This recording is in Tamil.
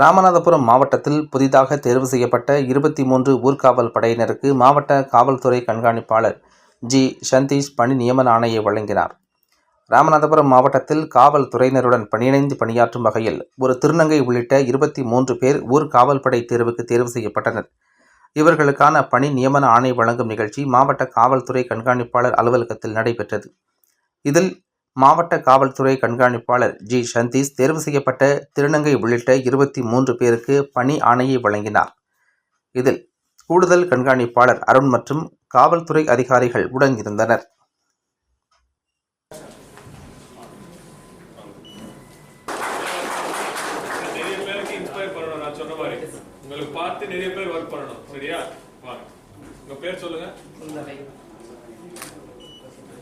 ராமநாதபுரம் மாவட்டத்தில் புதிதாக தேர்வு செய்யப்பட்ட 23 ஊர்காவல் படையினருக்கு மாவட்ட காவல்துறை கண்காணிப்பாளர் ஜி. சந்தீஷ் பணி நியமன ஆணையை வழங்கினார். ராமநாதபுரம் மாவட்டத்தில் காவல்துறையினருடன் பணியிணைந்து பணியாற்றும் வகையில் ஒரு திருநங்கை உள்ளிட்ட 23 பேர் ஊர்காவல்படை தேர்வுக்கு தேர்வு செய்யப்பட்டனர். இவர்களுக்கான பணி நியமன ஆணை வழங்கும் நிகழ்ச்சி மாவட்ட காவல்துறை கண்காணிப்பாளர் அலுவலகத்தில் நடைபெற்றது. இதில் மாவட்ட காவல்துறை கண்காணிப்பாளர் ஜி. சந்தீஷ் தேர்வு செய்யப்பட்ட திருநங்கை உள்ளிட்ட 23 பேருக்கு பணி ஆணையை வழங்கினார். இதில் கூடுதல் கண்காணிப்பாளர் அருண் மற்றும் காவல்துறை அதிகாரிகள் உடன் இருந்தனர். உங்களுக்கு பார்த்து நிறைய பேர் ஒர்க் பண்ணணும். சரியா? உங்க பேர் சொல்லுங்க.